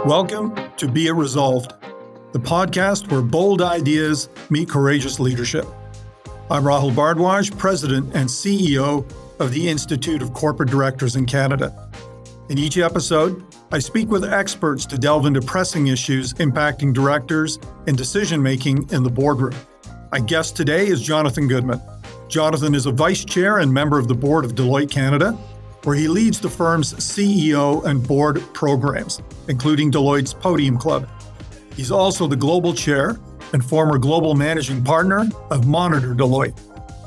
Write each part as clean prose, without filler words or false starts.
Welcome to Be It Resolved, the podcast where bold ideas meet courageous leadership. I'm Rahul Bhardwaj, President and CEO of the Institute of Corporate Directors in Canada. In each episode, I speak with experts to delve into pressing issues impacting directors and decision-making in the boardroom. My guest today is Jonathan Goodman. Jonathan is a vice chair and member of the board of Deloitte Canada, where he leads the firm's CEO and board programs, including Deloitte's Podium Club. He's also the global chair and former global managing partner of Monitor Deloitte.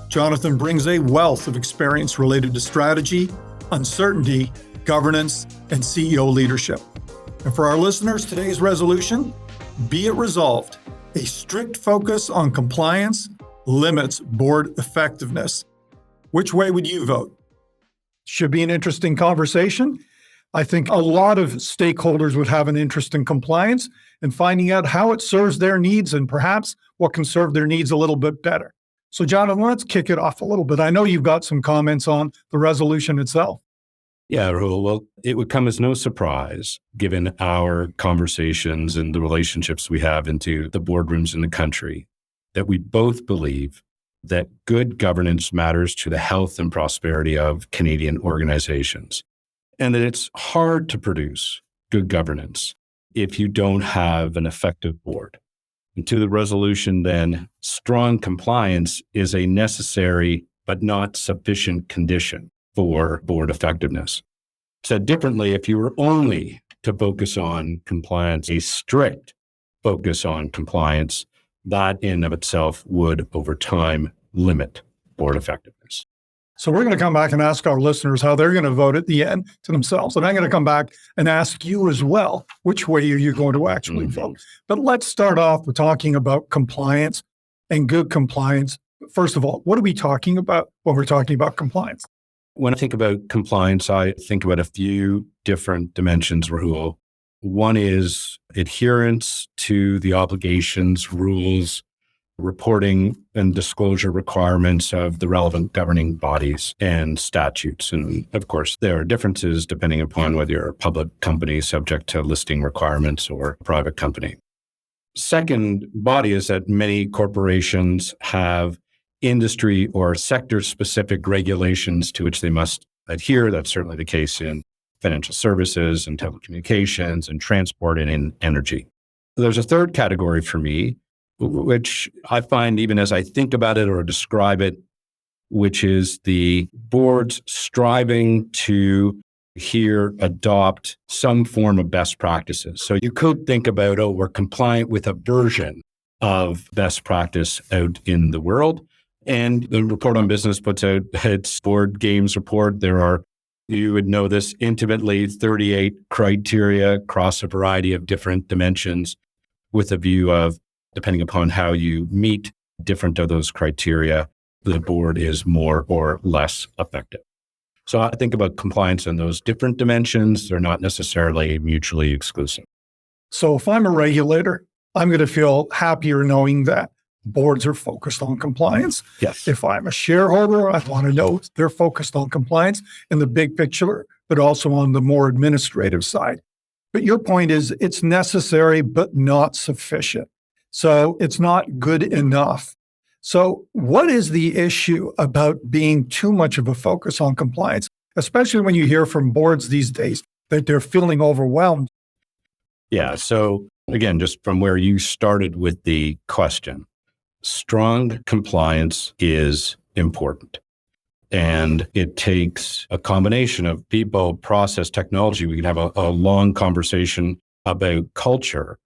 Jonathan brings a wealth of experience related to strategy, uncertainty, governance, and CEO leadership. And for our listeners, today's resolution, be it resolved, a strict focus on compliance limits board effectiveness. Which way would you vote? Should be an interesting conversation. I think a lot of stakeholders would have an interest in compliance and finding out how it serves their needs and perhaps what can serve their needs a little bit better. So, Jonathan, let's kick it off a little bit. I know you've got some comments on the resolution itself. Yeah, Rahul. Well, it would come as no surprise, given our conversations and the relationships we have into the boardrooms in the country, that we both believe that good governance matters to the health and prosperity of Canadian organizations, and that it's hard to produce good governance if you don't have an effective board. And to the resolution, then, strong compliance is a necessary but not sufficient condition for board effectiveness. Said differently, if you were only to focus on compliance, a strict focus on compliance, that in of itself would, over time, limit board effectiveness. So we're going to come back and ask our listeners how they're going to vote at the end to themselves. And I'm going to come back and ask you as well, which way are you going to actually vote? But let's start off with talking about compliance and good compliance. First of all, what are we talking about when we're talking about compliance? When I think about compliance, I think about a few different dimensions, Rahul. One is adherence to the obligations, rules, reporting and disclosure requirements of the relevant governing bodies and statutes. And of course, there are differences depending upon whether you're a public company subject to listing requirements or a private company. Second body is that many corporations have industry or sector-specific regulations to which they must adhere. That's certainly the case in financial services and telecommunications and transport and in energy. There's a third category for me, which I find even as I think about it or describe it, which is the boards striving to here adopt some form of best practices. So you could think about, we're compliant with a version of best practice out in the world. And the Report on Business puts out its board games report. There are, you would know this intimately, 38 criteria across a variety of different dimensions with a view of, depending upon how you meet different of those criteria, the board is more or less effective. So I think about compliance in those different dimensions. They're not necessarily mutually exclusive. So if I'm a regulator, I'm going to feel happier knowing that boards are focused on compliance. Yes. If I'm a shareholder, I want to know they're focused on compliance in the big picture, but also on the more administrative side. But your point is it's necessary, but not sufficient. So it's not good enough. So what is the issue about being too much of a focus on compliance, especially when you hear from boards these days that they're feeling overwhelmed? Yeah. So again, just from where you started with the question, strong compliance is important. And it takes a combination of people, process, technology. We can have a long conversation about culture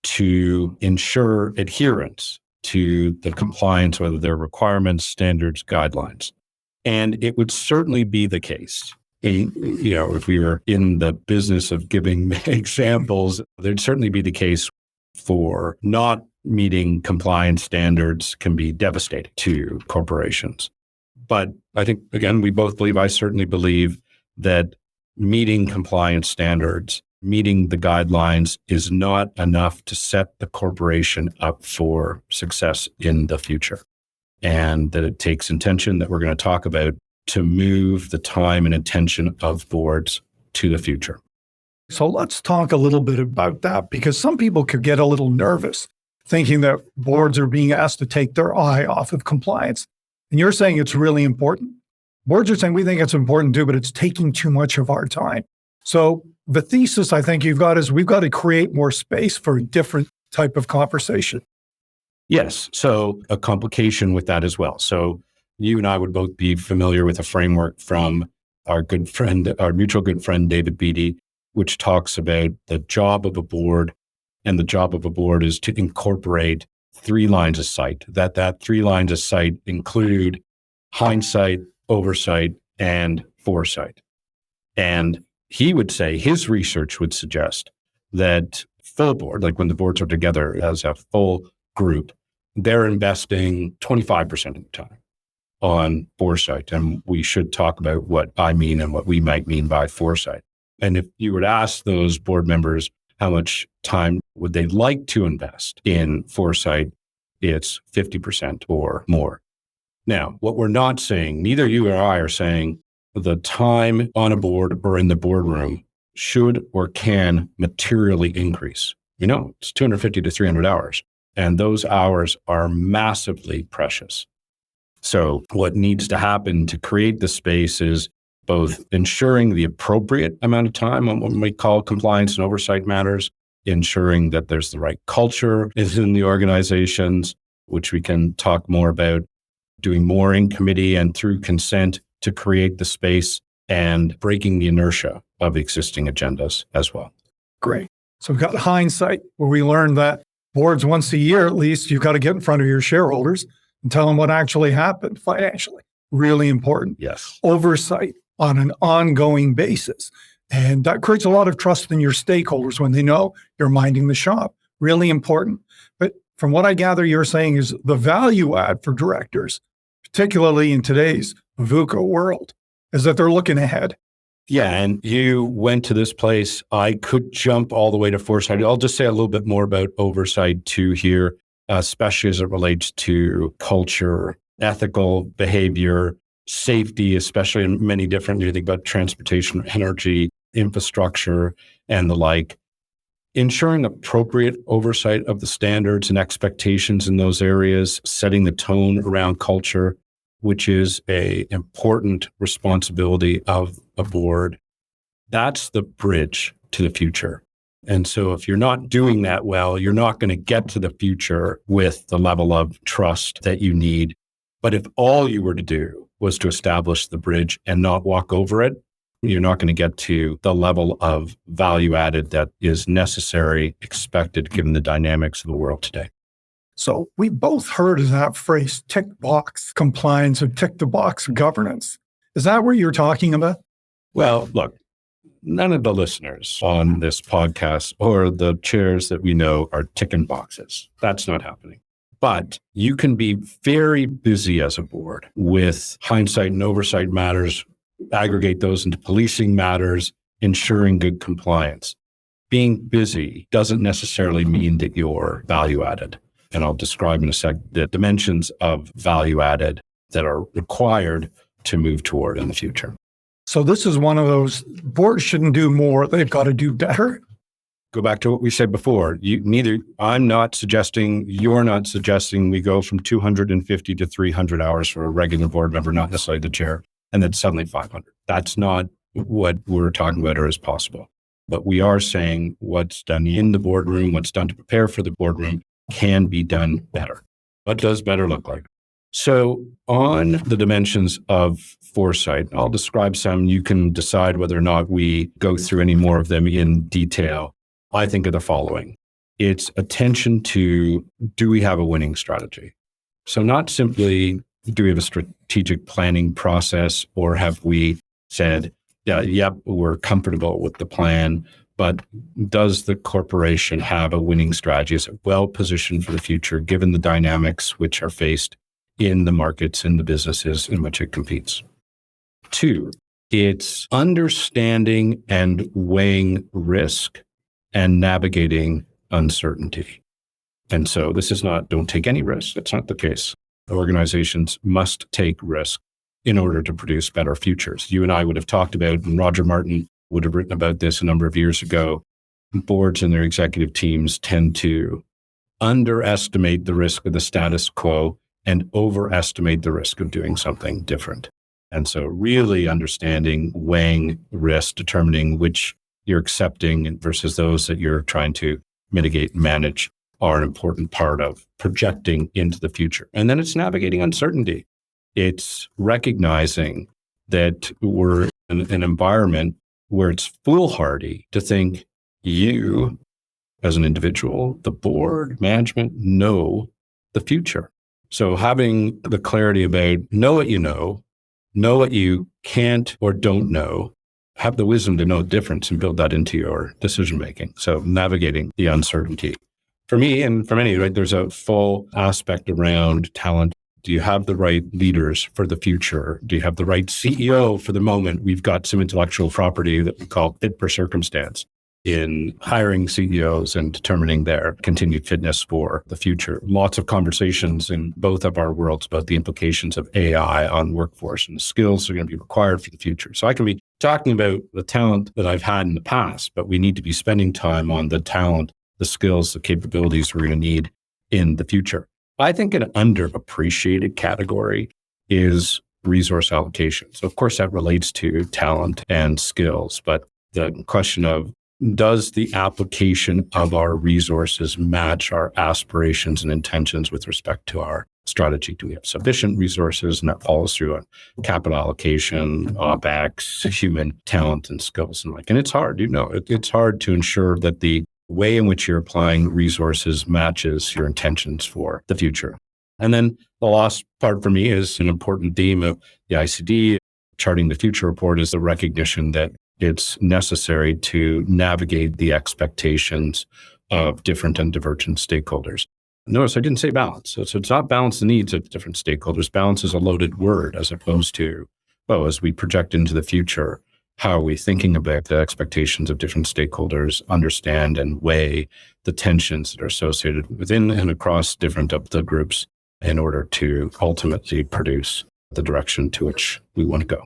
to ensure adherence to the compliance, whether they're requirements, standards, guidelines. And it would certainly be the case, if we were in the business of giving examples, there'd certainly be the case for not meeting compliance standards can be devastating to corporations. But I think, again, I certainly believe that meeting compliance standards, meeting the guidelines is not enough to set the corporation up for success in the future. And that it takes intention that we're going to talk about to move the time and attention of boards to the future. So let's talk a little bit about that, because some people could get a little nervous thinking that boards are being asked to take their eye off of compliance. And you're saying it's really important. Boards are saying we think it's important too, but it's taking too much of our time. So the thesis I think you've got is we've got to create more space for a different type of conversation. Yes. So a complication with that as well. So you and I would both be familiar with a framework from our good friend, our mutual good friend, David Beatty, which talks about the job of a board. And the job of a board is to incorporate 3 lines of sight, that 3 lines of sight include hindsight, oversight, and foresight. And he would say, his research would suggest that full board, like when the boards are together as a full group, they're investing 25% of the time on foresight. And we should talk about what I mean and what we might mean by foresight. And if you were to ask those board members how much time would they like to invest in foresight, it's 50% or more. Now, what we're not saying, neither you or I are saying the time on a board or in the boardroom should or can materially increase. It's 250 to 300 hours, and those hours are massively precious. So what needs to happen to create the space is both ensuring the appropriate amount of time on what we call compliance and oversight matters, ensuring that there's the right culture in the organizations, which we can talk more about, doing more in committee and through consent to create the space and breaking the inertia of existing agendas as well. Great. So we've got hindsight, where we learned that boards once a year, at least, you've got to get in front of your shareholders and tell them what actually happened financially. Really important. Yes. Oversight on an ongoing basis. And that creates a lot of trust in your stakeholders when they know you're minding the shop. Really important. But from what I gather, you're saying is the value add for directors, particularly in today's VUCA world, is that they're looking ahead. Yeah, and you went to this place. I could jump all the way to foresight. I'll just say a little bit more about oversight too here, especially as it relates to culture, ethical behavior, safety, especially in many different, you think about transportation, energy, infrastructure, and the like. Ensuring appropriate oversight of the standards and expectations in those areas, setting the tone around culture, which is an important responsibility of a board. That's the bridge to the future. And so if you're not doing that well, you're not going to get to the future with the level of trust that you need. But if all you were to do was to establish the bridge and not walk over it, you're not going to get to the level of value added that is necessary, expected, given the dynamics of the world today. So we both heard of that phrase, tick box compliance or tick the box governance. Is that what you're talking about? Well, look, none of the listeners on this podcast or the chairs that we know are ticking boxes. That's not happening. But you can be very busy as a board with hindsight and oversight matters, aggregate those into policing matters, ensuring good compliance. Being busy doesn't necessarily mean that you're value added. And I'll describe in a sec the dimensions of value added that are required to move toward in the future. So this is one of those, boards shouldn't do more, they've got to do better. Go back to what we said before. I'm not suggesting, you're not suggesting we go from 250 to 300 hours for a regular board member, not necessarily the chair, and then suddenly 500. That's not what we're talking about or is possible. But we are saying what's done in the boardroom, what's done to prepare for the boardroom can be done better. What does better look like? So on the dimensions of foresight, I'll describe some. You can decide whether or not we go through any more of them in detail. I think of the following. It's attention to, do we have a winning strategy? So not simply, do we have a strategic planning process, or have we said, yep, we're comfortable with the plan, but does the corporation have a winning strategy? Is it well positioned for the future, given the dynamics which are faced in the markets and the businesses in which it competes? 2, it's understanding and weighing risk and navigating uncertainty. And so this is not, don't take any risks. That's not the case. Organizations must take risk in order to produce better futures. You and I would have talked about, and Roger Martin would have written about this a number of years ago. Boards and their executive teams tend to underestimate the risk of the status quo and overestimate the risk of doing something different. And so really understanding, weighing risk, determining which you're accepting versus those that you're trying to mitigate and manage are an important part of projecting into the future. And then it's navigating uncertainty. It's recognizing that we're in an environment where it's foolhardy to think you, as an individual, the board, management, know the future. So having the clarity about know what you can't or don't know, have the wisdom to know the difference and build that into your decision-making. So navigating the uncertainty. For me and for many, right, there's a full aspect around talent. Do you have the right leaders for the future? Do you have the right CEO for the moment? We've got some intellectual property that we call fit for circumstance in hiring CEOs and determining their continued fitness for the future. Lots of conversations in both of our worlds about the implications of AI on workforce and the skills that are going to be required for the future. So I can be talking about the talent that I've had in the past, but we need to be spending time on the talent, the skills, the capabilities we're going to need in the future. I think an underappreciated category is resource allocation. So of course that relates to talent and skills, but the question of does the application of our resources match our aspirations and intentions with respect to our strategy? Do we have sufficient resources? And that follows through on capital allocation, OpEx, human talent and skills and and it's hard, it's hard to ensure that the way in which you're applying resources matches your intentions for the future. And then the last part for me is an important theme of the ICD Charting the Future report is the recognition that it's necessary to navigate the expectations of different and divergent stakeholders. Notice I didn't say balance. So it's not balance the needs of different stakeholders. Balance is a loaded word as opposed to, as we project into the future, how are we thinking about the expectations of different stakeholders, understand and weigh the tensions that are associated within and across different of the groups in order to ultimately produce the direction to which we want to go.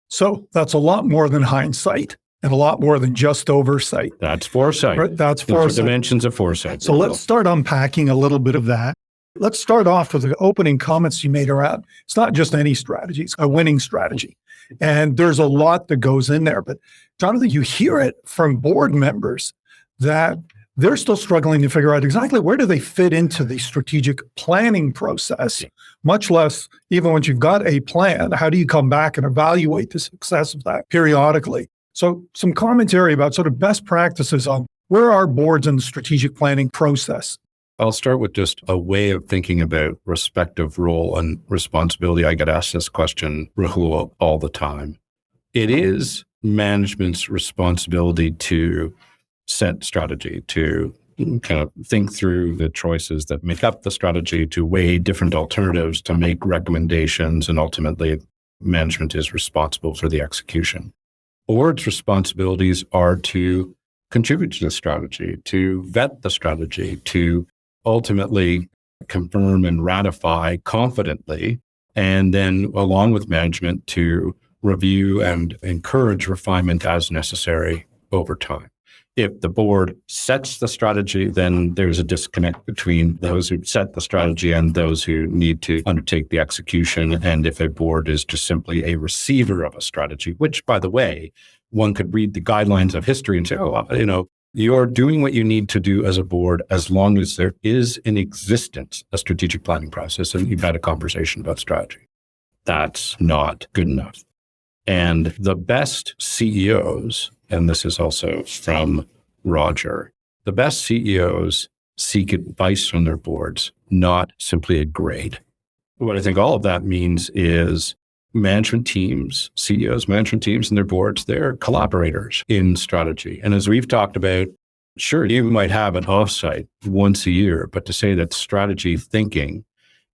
So that's a lot more than hindsight and a lot more than just oversight. That's foresight. Right? That's Those foresight. are dimensions of foresight. So let's start unpacking a little bit of that. Let's start off with the opening comments you made around, it's not just any strategy, it's a winning strategy. And there's a lot that goes in there. But Jonathan, you hear it from board members that they're still struggling to figure out exactly where do they fit into the strategic planning process, much less even once you've got a plan, how do you come back and evaluate the success of that periodically? So some commentary about sort of best practices on where are boards in the strategic planning process. I'll start with just a way of thinking about respective role and responsibility. I get asked this question, Rahul, all the time. It is management's responsibility to set strategy, to kind of think through the choices that make up the strategy, to weigh different alternatives, to make recommendations, and ultimately management is responsible for the execution. Board's responsibilities are to contribute to the strategy, to vet the strategy, to ultimately confirm and ratify confidently, and then along with management to review and encourage refinement as necessary over time. If the board sets the strategy, then there's a disconnect between those who set the strategy and those who need to undertake the execution. And if a board is just simply a receiver of a strategy, which, by the way, one could read the guidelines of history and say, you're doing what you need to do as a board as long as there is in existence a strategic planning process and you've had a conversation about strategy. That's not good enough. And the best CEOs, and this is also from Roger, the best CEOs seek advice from their boards, not simply a grade. What I think all of that means is management teams, CEOs, management teams and their boards, they're collaborators in strategy. And as we've talked about, sure, you might have an offsite once a year, but to say that strategy thinking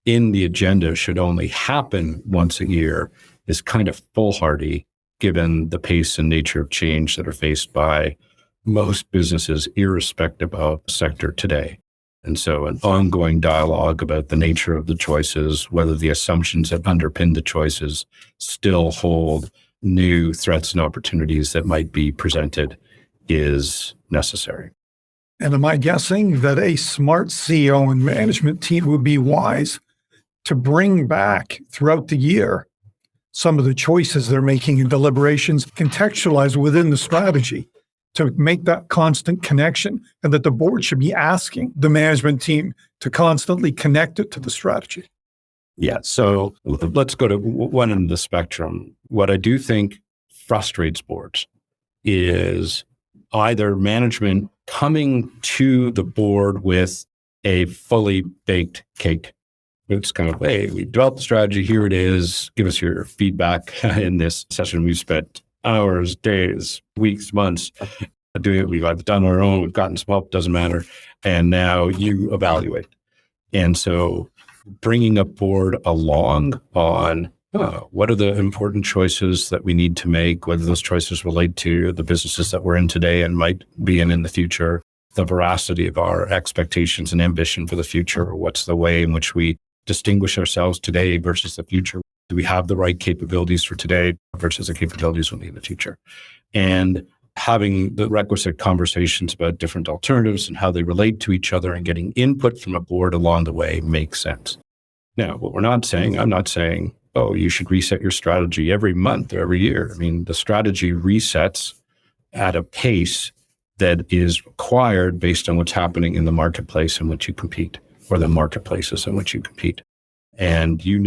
in the agenda should only happen once a year is kind of foolhardy given the pace and nature of change that are faced by most businesses, irrespective of sector today. And so an ongoing dialogue about the nature of the choices, whether the assumptions that underpin the choices still hold, new threats and opportunities that might be presented is necessary. And am I guessing that a smart CEO and management team would be wise to bring back throughout the year some of the choices they're making in deliberations, contextualized within the strategy to make that constant connection, and that the board should be asking the management team to constantly connect it to the strategy? Yeah. So let's go to one end of the spectrum. What I do think frustrates boards is either management coming to the board with a fully baked cake. It's kind of, hey, we developed the strategy, here it is, give us your feedback. In this session, we've spent hours, days, weeks, months doing it. We've either done our own, we've gotten some help, doesn't matter. And now you evaluate. And so bringing a board along on what are the important choices that we need to make, whether those choices relate to the businesses that we're in today and might be in the future, the veracity of our expectations and ambition for the future. What's the way in which we distinguish ourselves today versus the future? Do we have the right capabilities for today versus the capabilities we'll need in the future? And having the requisite conversations about different alternatives and how they relate to each other and getting input from a board along the way makes sense. Now, what we're not saying, I'm not saying, oh, you should reset your strategy every month or every year. I mean, the strategy resets at a pace that is required based on what's happening in the marketplace in which you compete, or the marketplaces in which you compete. And you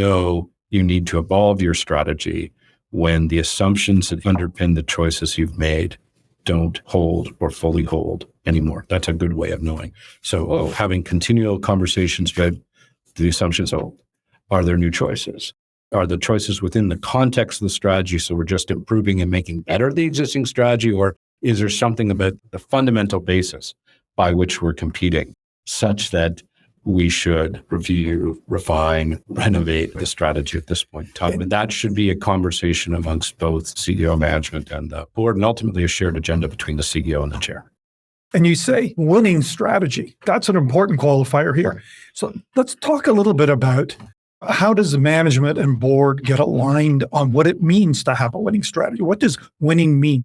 need to evolve your strategy when the assumptions that underpin the choices you've made don't hold or fully hold anymore. That's a good way of knowing. So, having continual conversations about the assumptions hold. Are there new choices? Are the choices within the context of the strategy, so we're just improving and making better the existing strategy, or is there something about the fundamental basis by which we're competing such that we should review, refine, renovate the strategy at this point in time? And that should be a conversation amongst both CEO management and the board, and ultimately a shared agenda between the CEO and the chair. And you say winning strategy. That's an important qualifier here. So let's talk a little bit about how does the management and board get aligned on what it means to have a winning strategy? What does winning mean?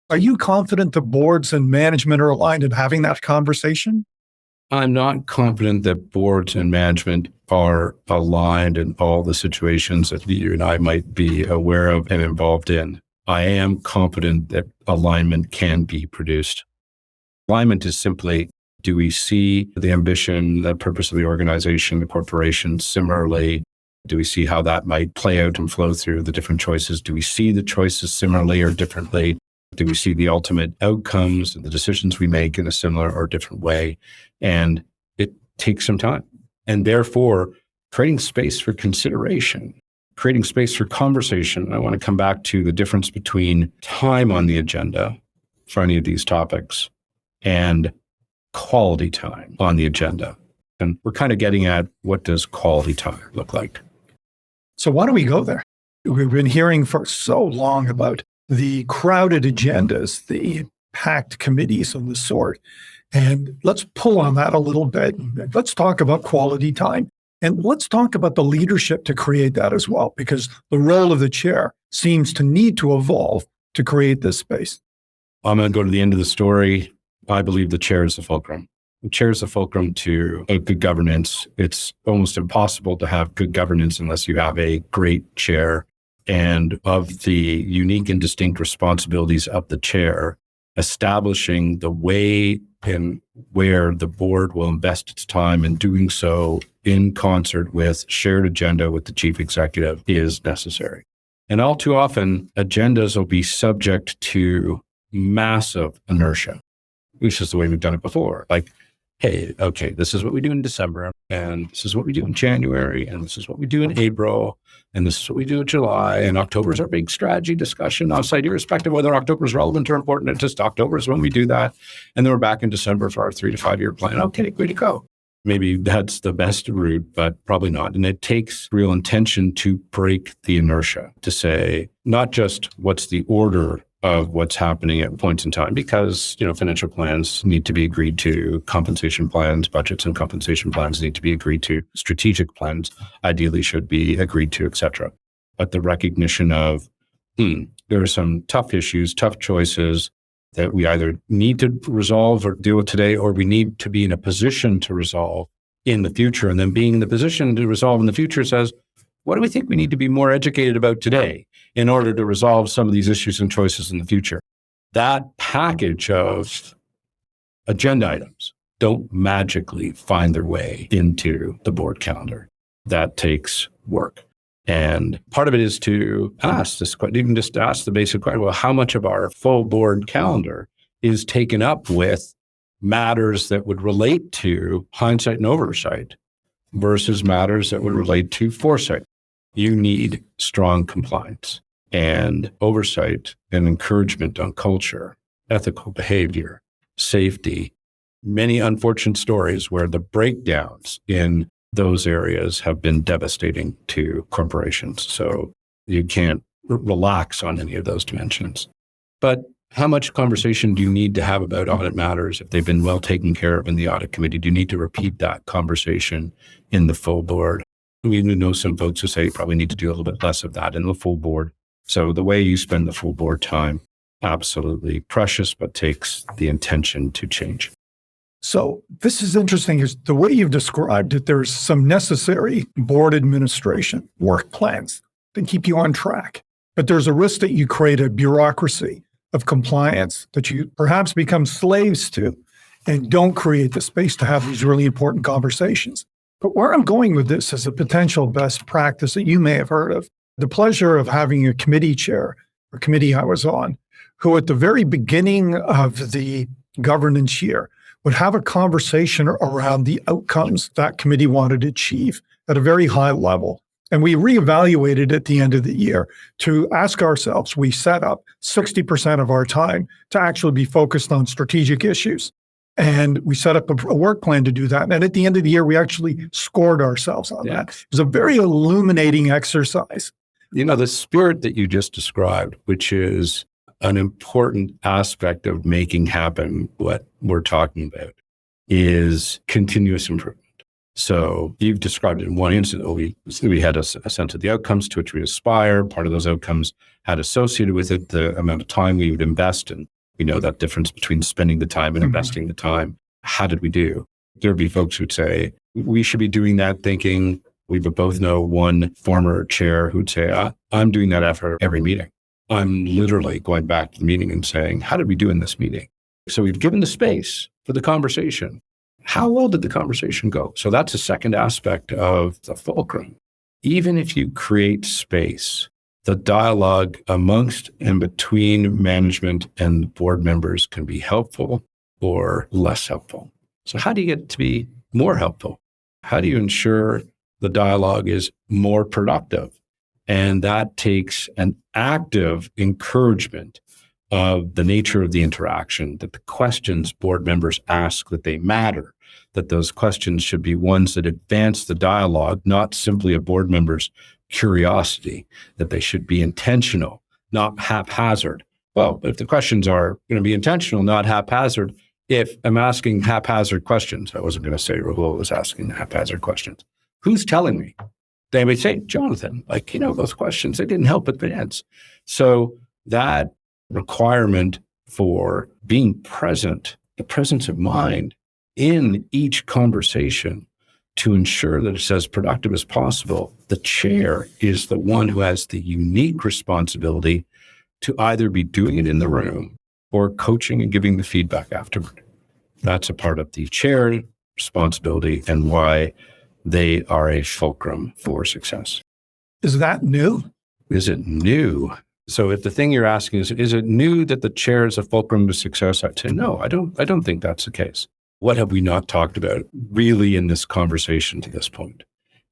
Are you confident the boards and management are aligned in having that conversation? I'm not confident that boards and management are aligned in all the situations that you and I might be aware of and involved in. I am confident that alignment can be produced. Alignment is simply, do we see the ambition, the purpose of the organization, the corporation similarly? Do we see how that might play out and flow through the different choices? Do we see the choices similarly or differently? Do we see the ultimate outcomes and the decisions we make in a similar or different way? And it takes some time. And therefore, creating space for consideration, creating space for conversation. I want to come back to the difference between time on the agenda for any of these topics and quality time on the agenda. And we're kind of getting at, what does quality time look like? So why don't we go there? We've been hearing for so long about the crowded agendas, the packed committees of the sort. And let's pull on that a little bit. Let's talk about quality time. And let's talk about the leadership to create that as well, because the role of the chair seems to need to evolve to create this space. I'm going to go to the end of the story. I believe the chair is the fulcrum. The chair is the fulcrum to good governance. It's almost impossible to have good governance unless you have a great chair. And of the unique and distinct responsibilities of the chair, establishing the way and where the board will invest its time in doing so in concert with shared agenda with the chief executive is necessary. And all too often, agendas will be subject to massive inertia, which is the way we've done it before. Like, hey, okay, this is what we do in December, and this is what we do in January, and this is what we do in April, and this is what we do in July, and October is our big strategy discussion outside, irrespective of whether October is relevant or important. It's just October is when we do that. And then we're back in December for our 3 to 5 year plan. Okay, way to go. Maybe that's the best route, but probably not. And it takes real intention to break the inertia, to say, not just what's the order of what's happening at points in time, because, financial plans need to be agreed to, compensation plans, budgets and compensation plans need to be agreed to, strategic plans ideally should be agreed to, et cetera. But the recognition of, there are some tough issues, tough choices that we either need to resolve or deal with today, or we need to be in a position to resolve in the future. And then being in the position to resolve in the future says, what do we think we need to be more educated about today in order to resolve some of these issues and choices in the future? That package of agenda items don't magically find their way into the board calendar. That takes work. And part of it is to ask this question, even just ask the basic question, well, how much of our full board calendar is taken up with matters that would relate to hindsight and oversight versus matters that would relate to foresight? You need strong compliance and oversight and encouragement on culture, ethical behavior, safety, many unfortunate stories where the breakdowns in those areas have been devastating to corporations. So you can't relax on any of those dimensions. But how much conversation do you need to have about audit matters if they've been well taken care of in the audit committee? Do you need to repeat that conversation in the full board? We know some folks who say you probably need to do a little bit less of that in the full board. So the way you spend the full board time, absolutely precious, but takes the intention to change. So this is interesting, is the way you've described it, there's some necessary board administration work plans that keep you on track. But there's a risk that you create a bureaucracy of compliance that you perhaps become slaves to and don't create the space to have these really important conversations. But where I'm going with this is a potential best practice that you may have heard of. The pleasure of having a committee chair or committee I was on, who at the very beginning of the governance year would have a conversation around the outcomes that committee wanted to achieve at a very high level. And we reevaluated at the end of the year to ask ourselves, we set up 60% of our time to actually be focused on strategic issues. And we set up a work plan to do that. And at the end of the year, we actually scored ourselves on that. It was a very illuminating exercise. You know, the spirit that you just described, which is an important aspect of making happen what we're talking about, is continuous improvement. So you've described it in one instance. We had a sense of the outcomes to which we aspire. Part of those outcomes had associated with it the amount of time we would invest in. We know that difference between spending the time and investing the time. How did we do? There'd be folks who'd say, we should be doing that thinking. We would both know one former chair who'd say, I'm doing that after every meeting. I'm literally going back to the meeting and saying, how did we do in this meeting? So we've given the space for the conversation. How well did the conversation go? So that's a second aspect of the fulcrum. Even if you create space, the dialogue amongst and between management and board members can be helpful or less helpful. So how do you get to be more helpful? How do you ensure the dialogue is more productive? And that takes an active encouragement of the nature of the interaction, that the questions board members ask, that they matter, that those questions should be ones that advance the dialogue, not simply a board member's curiosity, that they should be intentional, not haphazard. Well, if the questions are going to be intentional, not haphazard, if I'm asking haphazard questions, I wasn't going to say Rahul was asking haphazard questions. Who's telling me? They may say, Jonathan, those questions, they didn't help advance. So that requirement for being present, the presence of mind in each conversation to ensure that it's as productive as possible, the chair is the one who has the unique responsibility to either be doing it in the room or coaching and giving the feedback afterward. That's a part of the chair responsibility and why they are a fulcrum for success. Is that new? Is it new? So if the thing you're asking is it new that the chair is a fulcrum to success? I'd say, no, I don't think that's the case. What have we not talked about really in this conversation to this point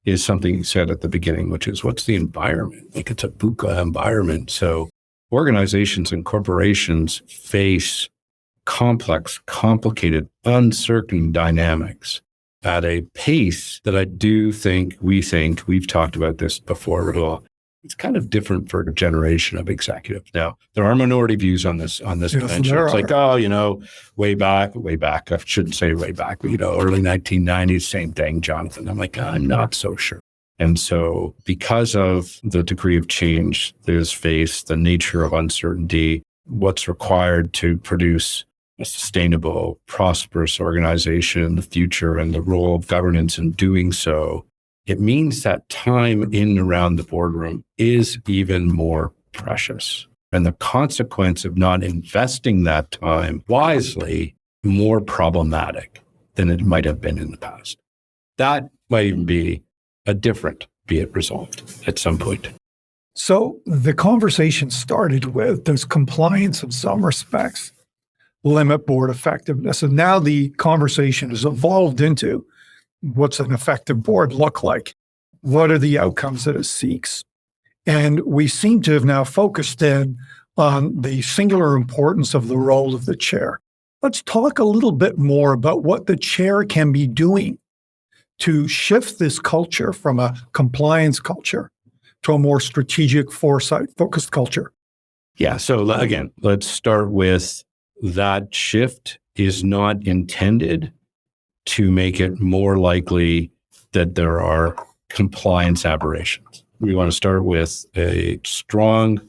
is something you said at the beginning, which is what's the environment? It's a VUCA environment. So organizations and corporations face complex, complicated, uncertain dynamics at a pace that I do think we've talked about this before, Rahul. It's kind of different for a generation of executives. Now, there are minority views on this dimension. It's like, way back. I shouldn't say way back, but, early 1990s, same thing, Jonathan. I'm like, I'm not so sure. And so because of the degree of change that is faced, the nature of uncertainty, what's required to produce a sustainable, prosperous organization in the future and the role of governance in doing so, it means that time in and around the boardroom is even more precious. And the consequence of not investing that time wisely, more problematic than it might have been in the past. That might even be a different, be it resolved at some point. So the conversation started with, does compliance in some respects limit board effectiveness? And now the conversation has evolved into, what's an effective board look like? What are the outcomes that it seeks? And we seem to have now focused in on the singular importance of the role of the chair. Let's talk a little bit more about what the chair can be doing to shift this culture from a compliance culture to a more strategic, foresight-focused culture. Yeah. So again, let's start with that shift is not intended to make it more likely that there are compliance aberrations. We want to start with a strong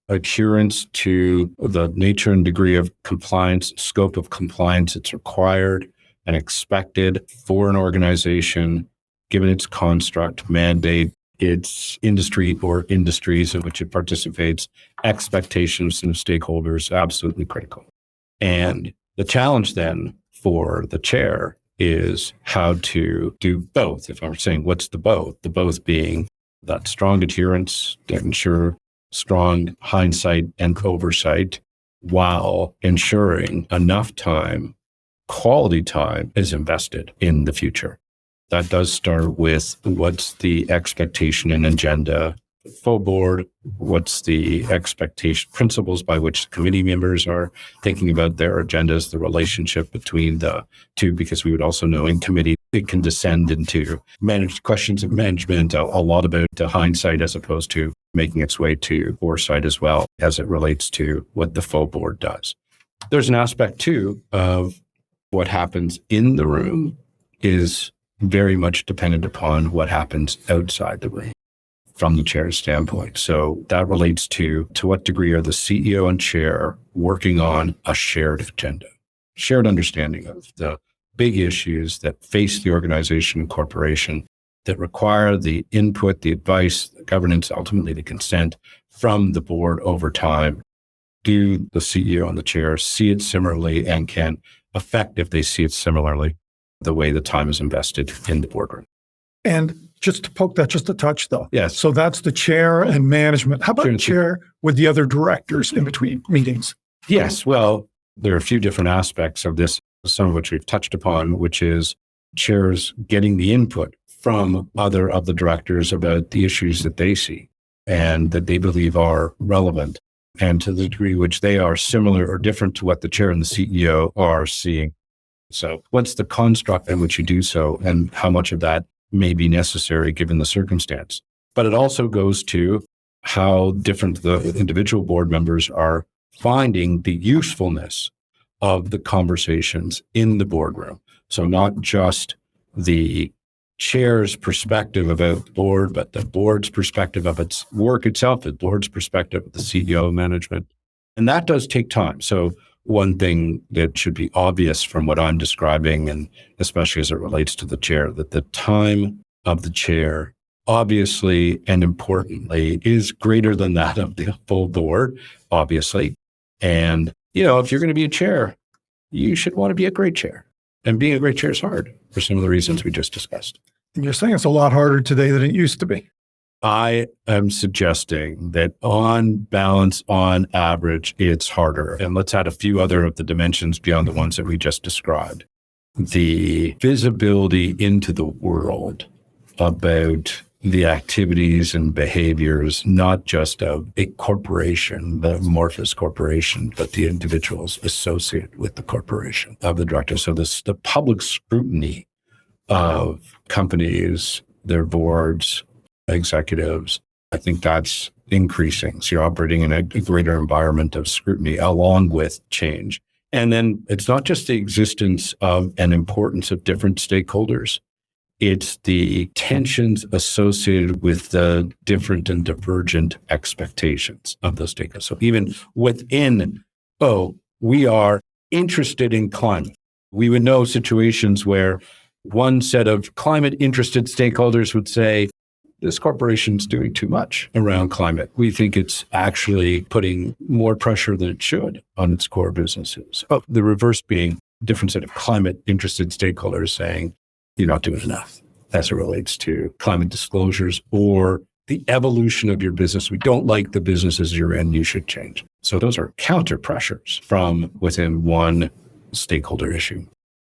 adherence to the nature and degree of compliance, scope of compliance that's required and expected for an organization, given its construct, mandate, its industry or industries in which it participates, expectations from the stakeholders, absolutely critical. And the challenge then for the chair is how to do both. If I'm saying what's the both being that strong adherence to ensure strong hindsight and oversight while ensuring enough time, quality time is invested in the future. That does start with what's the expectation and agenda, full board, what's the expectation, principles by which committee members are thinking about their agendas, the relationship between the two, because we would also know in committee, it can descend into managed questions of management, a lot about the hindsight as opposed to making its way to foresight as well as it relates to what the full board does. There's an aspect too of what happens in the room is very much dependent upon what happens outside the room from the chair's standpoint. So that relates to what degree are the CEO and chair working on a shared agenda, shared understanding of the big issues that face the organization and corporation that require the input, the advice, the governance, ultimately the consent from the board over time. Do the CEO and the chair see it similarly and can affect, if they see it similarly, the way the time is invested in the boardroom? And just to poke that just a touch though. Yes. So that's the chair and management. How about chair with the other directors in between meetings? Yes. Well, there are a few different aspects of this, some of which we've touched upon, which is chairs getting the input from other of the directors about the issues that they see and that they believe are relevant, and to the degree which they are similar or different to what the chair and the CEO are seeing. So what's the construct in which you do so, and how much of that may be necessary given the circumstance? But it also goes to how different the individual board members are finding the usefulness of the conversations in the boardroom. So not just the chair's perspective about the board, but the board's perspective of its work itself, the board's perspective of the CEO management. And that does take time. So one thing that should be obvious from what I'm describing, and especially as it relates to the chair, that the time of the chair, obviously and importantly, is greater than that of the full board, obviously. And, if you're going to be a chair, you should want to be a great chair. And being a great chair is hard for some of the reasons we just discussed. And you're saying it's a lot harder today than it used to be. I am suggesting that on balance, on average, it's harder. And let's add a few other of the dimensions beyond the ones that we just described. The visibility into the world about the activities and behaviors, not just of a corporation, the amorphous corporation, but the individuals associated with the corporation of the director. So the public scrutiny of companies, their boards, executives, I think that's increasing. So you're operating in a greater environment of scrutiny along with change. And then it's not just the existence of and importance of different stakeholders. It's the tensions associated with the different and divergent expectations of those stakeholders. So even within, we are interested in climate. We would know situations where one set of climate interested stakeholders would say, this corporation's doing too much around climate. We think it's actually putting more pressure than it should on its core businesses. The reverse being a different set of climate interested stakeholders saying, you're not doing enough as it relates to climate disclosures or the evolution of your business. We don't like the businesses you're in. You should change. So those are counter pressures from within one stakeholder issue.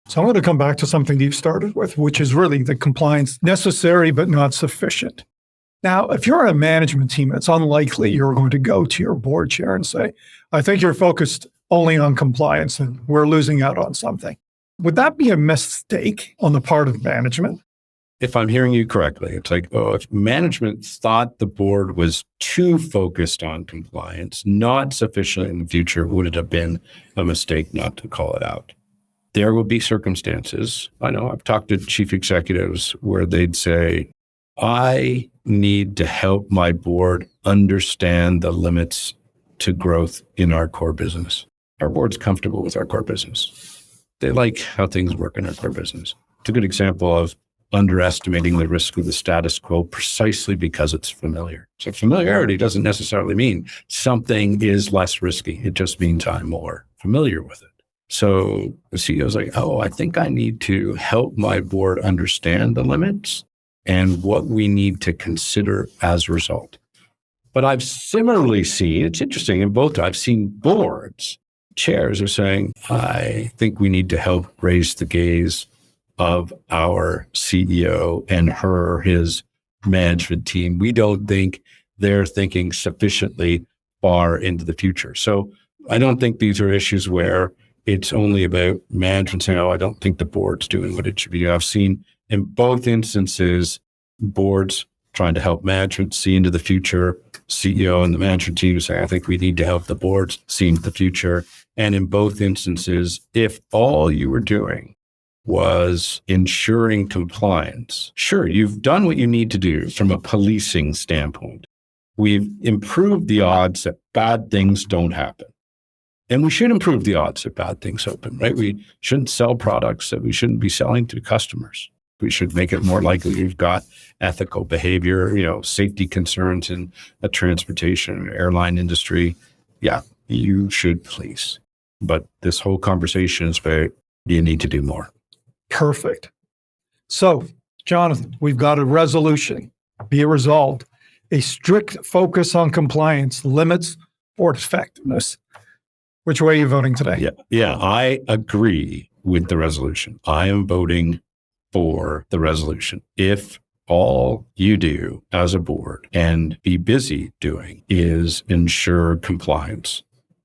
So I'm going to come back to something you've started with, which is really the compliance necessary but not sufficient. Now, if you're a management team, it's unlikely you're going to go to your board chair and say, I think you're focused only on compliance and we're losing out on something. Would that be a mistake on the part of management? If I'm hearing you correctly, it's like, if management thought the board was too focused on compliance, not sufficient in the future, would it have been a mistake not to call it out? There will be circumstances, I know I've talked to chief executives where they'd say, I need to help my board understand the limits to growth in our core business. Our board's comfortable with our core business. They like how things work in our core business. It's a good example of underestimating the risk of the status quo precisely because it's familiar. So familiarity doesn't necessarily mean something is less risky. It just means I'm more familiar with it. So the CEO is like, I think I need to help my board understand the limits and what we need to consider as a result. But I've similarly seen, it's interesting, in both, I've seen boards, chairs are saying, I think we need to help raise the gaze of our CEO and his management team. We don't think they're thinking sufficiently far into the future. So I don't think these are issues where it's only about management saying, I don't think the board's doing what it should be. I've seen in both instances, boards trying to help management see into the future, CEO and the management team saying, I think we need to help the boards see into the future. And in both instances, if all you were doing was ensuring compliance, sure, you've done what you need to do from a policing standpoint. We've improved the odds that bad things don't happen. And we should improve the odds that bad things happen, right? We shouldn't sell products that we shouldn't be selling to customers. We should make it more likely you've got ethical behavior, safety concerns in the transportation or airline industry. Yeah, you should police. But this whole conversation is about, do you need to do more? Perfect. So, Jonathan, we've got a resolution. Be it resolved. A strict focus on compliance limits board effectiveness. Which way are you voting today? Yeah, I agree with the resolution. I am voting for the resolution. If all you do as a board and be busy doing is ensure compliance,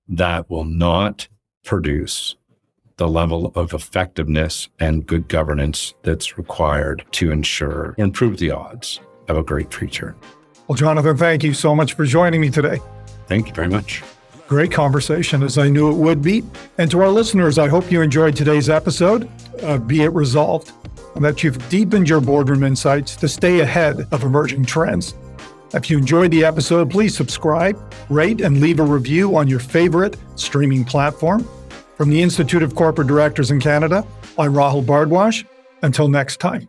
that will not produce the level of effectiveness and good governance that's required to ensure and improve the odds of a great future. Well, Jonathan, thank you so much for joining me today. Thank you very much. Great conversation, as I knew it would be. And to our listeners, I hope you enjoyed today's episode. Be it resolved, and that you've deepened your boardroom insights to stay ahead of emerging trends. If you enjoyed the episode, please subscribe, rate, and leave a review on your favorite streaming platform. From the Institute of Corporate Directors in Canada, I'm Rahul Bhardwaj. Until next time.